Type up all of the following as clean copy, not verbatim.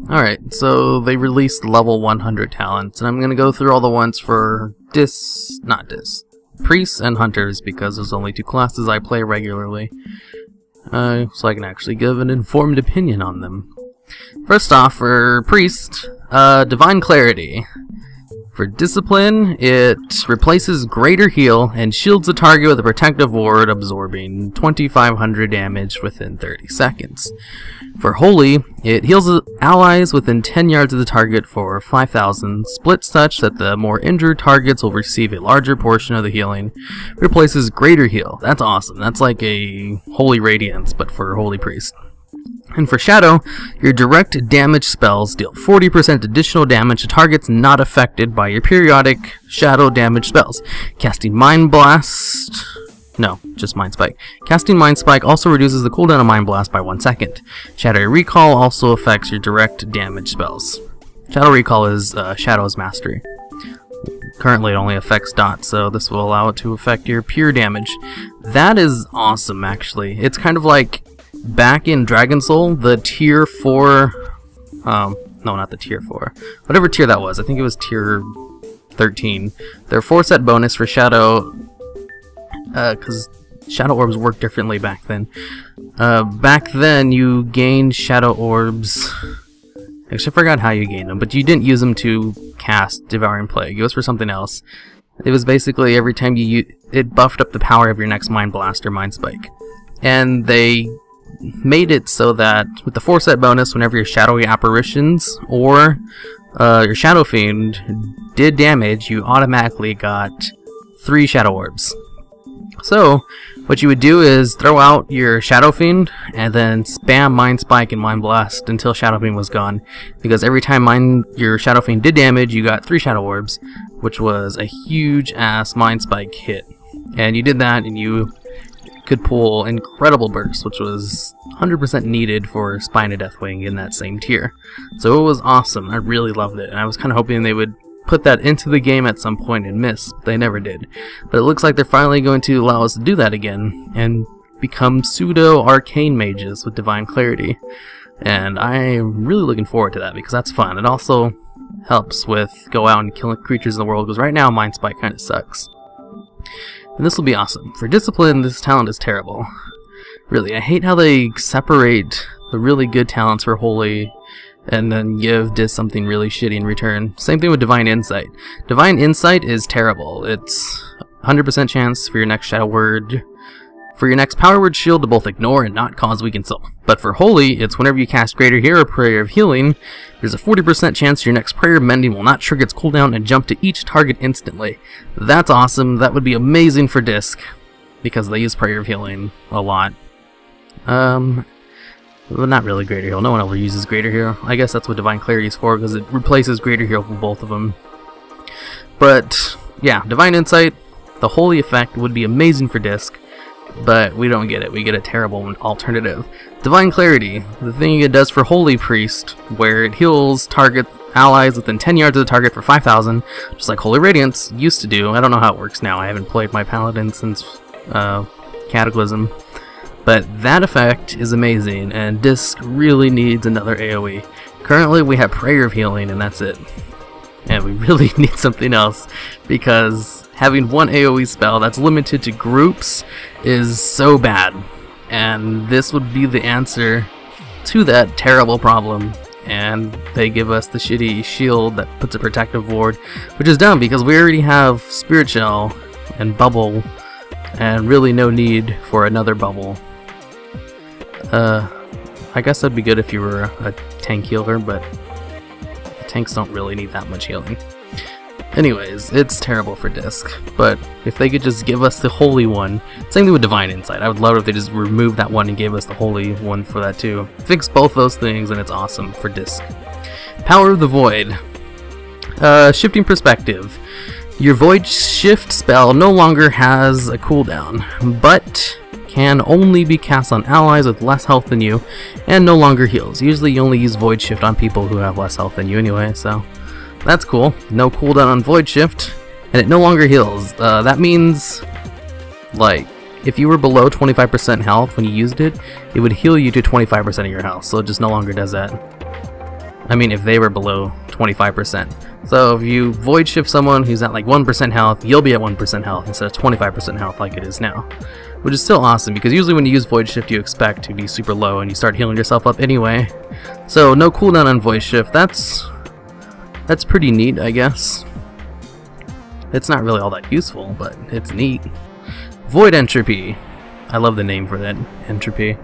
Alright, so they released level 100 talents, and I'm gonna go through all the ones for priests and hunters, because there's only two classes I play regularly, so I can actually give an informed opinion on them. First off, for priest, divine clarity. For discipline, it replaces greater heal and shields the target with a protective ward, absorbing 2500 damage within 30 seconds. For holy, it heals allies within 10 yards of the target for 5000, split such that the more injured targets will receive a larger portion of the healing. Replaces greater heal. That's awesome. That's like a holy radiance, but for holy priest. And for Shadow, your direct damage spells deal 40% additional damage to targets not affected by your periodic Shadow damage spells. Casting Mind Blast... No, just Mind Spike. Casting Mind Spike also reduces the cooldown of Mind Blast by 1 second. Shadow Recall also affects your direct damage spells. Shadow Recall is Shadow's Mastery. Currently it only affects dots, so this will allow it to affect your pure damage. That is awesome, actually. It's kind of like... back in Dragon Soul, the tier 4, no, not the tier 4, whatever tier that was, I think it was tier 13, their 4-set bonus for Shadow, because Shadow Orbs worked differently back then. Back then, you gained Shadow Orbs, actually I forgot how you gained them, but you didn't use them to cast Devouring Plague, it was for something else. It was basically every time it buffed up the power of your next Mind Blast or Mind Spike. And they made it so that with the 4-set bonus, whenever your shadowy apparitions or your Shadow Fiend did damage, you automatically got 3 Shadow Orbs. So what you would do is throw out your Shadow Fiend and then spam Mind Spike and Mind Blast until Shadow Fiend was gone, because every time your Shadow Fiend did damage, you got 3 Shadow Orbs, which was a huge ass Mind Spike hit. And you did that, and you could pull Incredible Burst, which was 100% needed for Spine of Deathwing in that same tier. So it was awesome. I really loved it, and I was kind of hoping they would put that into the game at some point and miss. They never did. But it looks like they're finally going to allow us to do that again and become pseudo-arcane mages with Divine Clarity. And I'm really looking forward to that, because that's fun. It also helps with go out and killing creatures in the world, because right now Mind Spike kind of sucks. And this will be awesome. For discipline, this talent is terrible. Really, I hate how they separate the really good talents for holy and then give Dis something really shitty in return. Same thing with Divine Insight. Divine Insight is terrible. It's 100% chance for your next Shadow Word, for your next Power Word shield to both ignore and not cause weakened soul. But for holy, it's whenever you cast Greater Hero Prayer of Healing, there's a 40% chance your next Prayer of Mending will not trigger its cooldown and jump to each target instantly. That's awesome. That would be amazing for Disc, because they use Prayer of Healing a lot. Well, not really Greater Hero. No one ever uses Greater Hero. I guess that's what Divine Clarity is for, because it replaces Greater Hero for both of them. But, yeah, Divine Insight, the holy effect would be amazing for Disc, but we don't get it. We get a terrible alternative. Divine Clarity, the thing it does for Holy Priest, where it heals target allies within 10 yards of the target for 5000, just like Holy Radiance used to do. I don't know how it works now. I haven't played my Paladin since Cataclysm. But that effect is amazing, and Disc really needs another AoE. Currently we have Prayer of Healing, and that's it. And we really need something else, because having one AoE spell that's limited to groups is so bad. And this would be the answer to that terrible problem. And they give us the shitty shield that puts a protective ward, which is dumb because we already have Spirit Shell and Bubble, and really no need for another Bubble. I guess that'd be good if you were a tank healer, but tanks don't really need that much healing. Anyways, it's terrible for Disc, but if they could just give us the holy one, same thing with Divine Insight. I would love it if they just removed that one and gave us the holy one for that too. Fix both those things and it's awesome for Disc. Power of the Void. Shifting perspective. Your Void Shift spell no longer has a cooldown, but can only be cast on allies with less health than you, and no longer heals. Usually you only use Void Shift on people who have less health than you anyway, so that's cool. No cooldown on Void Shift, and it no longer heals. That means, like, if you were below 25% health when you used it, it would heal you to 25% of your health, so it just no longer does that. I mean, if they were below 25%. So if you void shift someone who's at like 1% health, you'll be at 1% health instead of 25% health like it is now. Which is still awesome, because usually when you use void shift you expect to be super low and you start healing yourself up anyway. So no cooldown on void shift. That's pretty neat, I guess. It's not really all that useful, but it's neat. Void entropy. I love the name for that, entropy.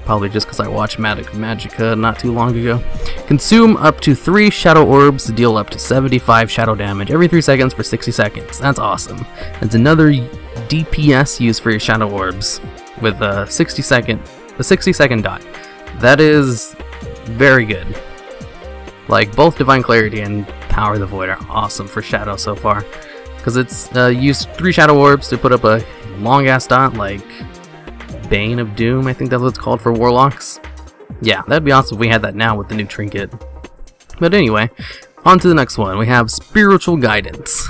Probably just because I watched Magica not too long ago. Consume up to 3 shadow orbs to deal up to 75 shadow damage every 3 seconds for 60 seconds. That's awesome. It's another DPS use for your shadow orbs with a 60 second dot. That is very good. Like, both Divine Clarity and Power of the Void are awesome for shadow so far, because it's used 3 shadow orbs to put up a long ass dot, like Bane of Doom, I think that's what it's called for warlocks. Yeah, that'd be awesome if we had that now with the new trinket. But anyway, on to the next one. We have Spiritual Guidance.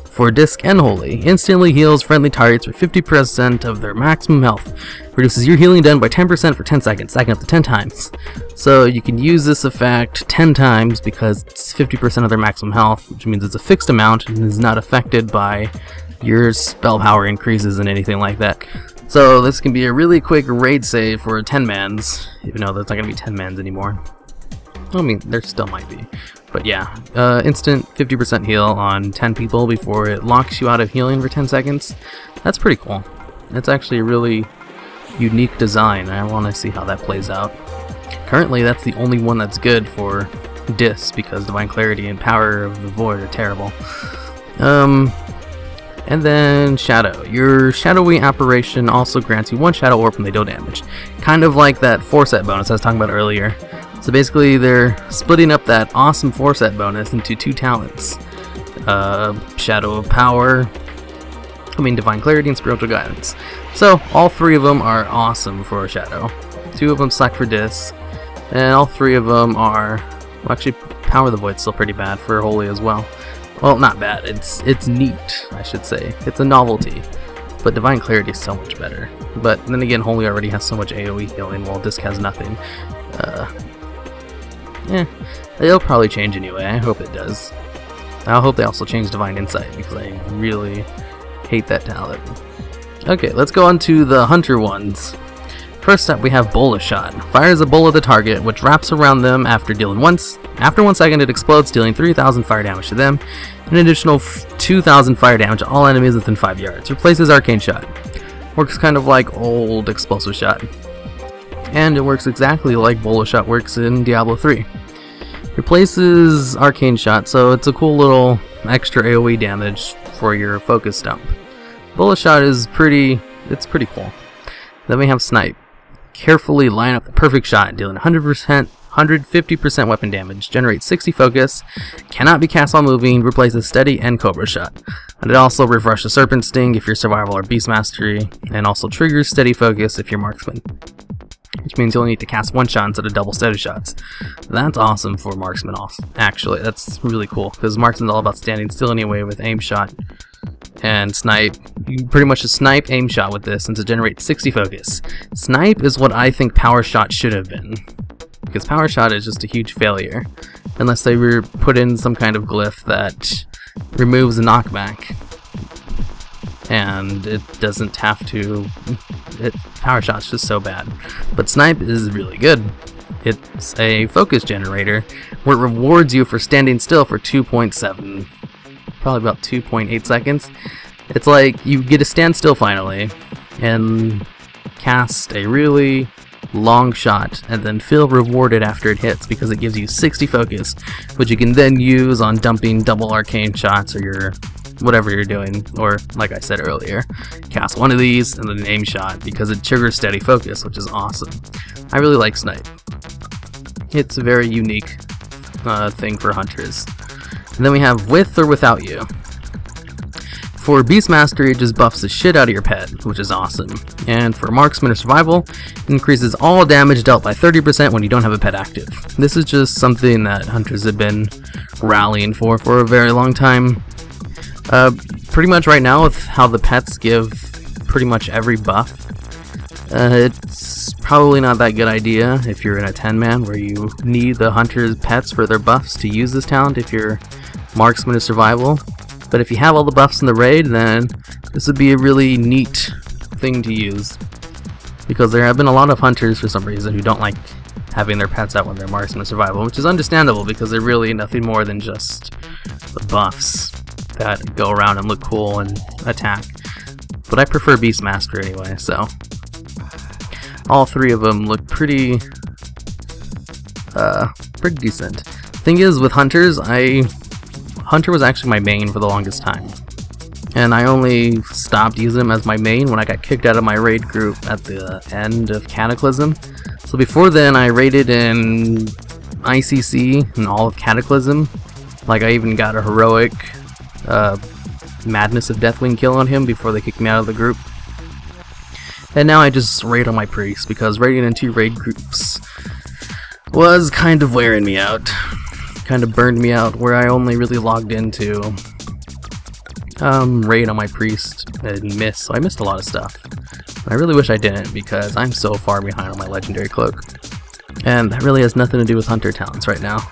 For Disc and Holy, instantly heals friendly targets for 50% of their maximum health. Reduces your healing done by 10% for 10 seconds, stacking up to 10 times. So you can use this effect 10 times because it's 50% of their maximum health, which means it's a fixed amount and is not affected by your spell power increases and anything like that. So this can be a really quick raid save for 10-mans, even though there's not going to be 10-mans anymore. I mean, there still might be. But yeah, instant 50% heal on 10 people before it locks you out of healing for 10 seconds. That's pretty cool. That's actually a really unique design. I want to see how that plays out. Currently, that's the only one that's good for Dis, because Divine Clarity and Power of the Void are terrible. And then Shadow. Your shadowy apparition also grants you 1 shadow orb when they deal damage. Kind of like that 4-set bonus I was talking about earlier. So basically they're splitting up that awesome 4-set bonus into 2 talents. Shadow of Power, Divine Clarity and Spiritual Guidance. So all 3 of them are awesome for Shadow. 2 of them suck for Dis, and all 3 of them are... Well, actually, Power of the Void's still pretty bad for Holy as well. Well, not bad. It's neat, I should say. It's a novelty. But Divine Clarity is so much better. But then again, Holy already has so much AoE healing, while Disc has nothing. It'll probably change anyway. I hope it does. I hope they also change Divine Insight, because I really hate that talent. Okay, let's go on to the Hunter ones. First up, we have Bola Shot. Fires a bola at the target, which wraps around them after dealing once. After 1 second, it explodes, dealing 3,000 fire damage to them, and an additional 2,000 fire damage to all enemies within 5 yards. Replaces Arcane Shot. Works kind of like old Explosive Shot. And it works exactly like Bola Shot works in Diablo 3. Replaces Arcane Shot, so it's a cool little extra AoE damage for your focus dump. Bola Shot is pretty cool. Then we have Snipe. Carefully line up the perfect shot, dealing 150% weapon damage, generates 60 focus, cannot be cast while moving, replaces Steady and Cobra Shot. And it also refreshes Serpent Sting if you're Survival or Beast Mastery, and also triggers Steady Focus if you're Marksman. Which means you'll need to cast 1 shot instead of double steady shots. That's awesome for Marksman also. Actually, that's really cool, because Marksman's all about standing still anyway with Aim Shot. And Snipe, you pretty much just snipe Aim Shot with this since it generates 60 focus. Snipe is what I think Power Shot should have been, because Power Shot is just a huge failure, unless they put in some kind of glyph that removes the knockback. And it doesn't have to... Power Shot's just so bad. But Snipe is really good. It's a focus generator where it rewards you for standing still for 2.7, probably about 2.8 seconds. It's like you get to stand still finally and cast a really long shot and then feel rewarded after it hits, because it gives you 60 focus, which you can then use on dumping double arcane shots or your whatever you're doing, or like I said earlier, cast one of these and then Aim Shot, because it triggers steady focus, which is awesome. I really like Snipe. It's a very unique thing for hunters. And then we have With or Without You. For Beast Mastery, it just buffs the shit out of your pet, which is awesome. And for Marksman or Survival, it increases all damage dealt by 30% when you don't have a pet active. This is just something that hunters have been rallying for a very long time. Pretty much right now, with how the pets give pretty much every buff, it's probably not that good idea if you're in a 10-man where you need the hunter's pets for their buffs to use this talent if you're marksman or survival. But if you have all the buffs in the raid, then this would be a really neat thing to use. Because there have been a lot of hunters for some reason who don't like having their pets out when they're marksman or survival, which is understandable because they're really nothing more than just the buffs that go around and look cool and attack. But I prefer Beastmaster anyway, so all three of them look pretty decent. Thing is, with hunters, Hunter was actually my main for the longest time, and I only stopped using him as my main when I got kicked out of my raid group at the end of Cataclysm. So before then, I raided in ICC and all of Cataclysm. Like, I even got a heroic Madness of Deathwing kill on him before they kicked me out of the group. And now I just raid on my priest, because raiding in 2 raid groups was kind of wearing me out. Kind of burned me out, where I only really logged into raid on my priest and miss, so I missed a lot of stuff. I really wish I didn't, because I'm so far behind on my legendary cloak. And that really has nothing to do with hunter talents right now.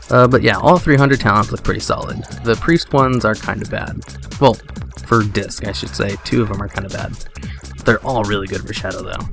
But yeah, all 300 talents look pretty solid. The priest ones are kind of bad. Well, for disc, I should say. 2 of them are kind of bad. They're all really good for shadow, though.